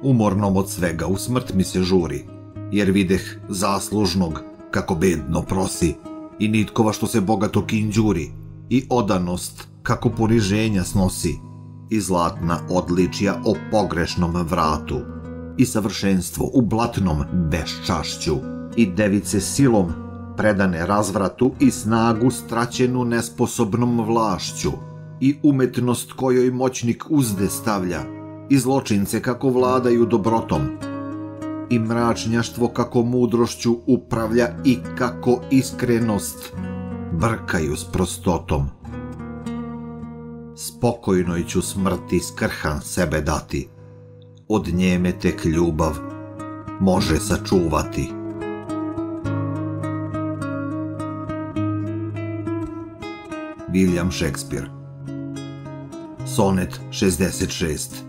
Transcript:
umornom od svega, u smrt mi se žuri, jer videh zaslužnog kako bedno prosi, i nitkova što se bogato kinđuri, i odanost kako poniženja snosi, i zlatna odličja o pogrešnom vratu, i savršenstvo u blatnom beščašću, i device silom predane razvratu, i snagu straćenu nesposobnom vlašću, i umetnost kojoj moćnik uzde stavlja, i zločince kako vladaju dobrotom, i mračnjaštvo kako mudrošću upravlja, i kako iskrenost brkaju s prostotom. Spokojnoj ću smrti skrhan sebe dati, od njeme tek ljubav može sačuvati. William Shakespeare. Sonet 66.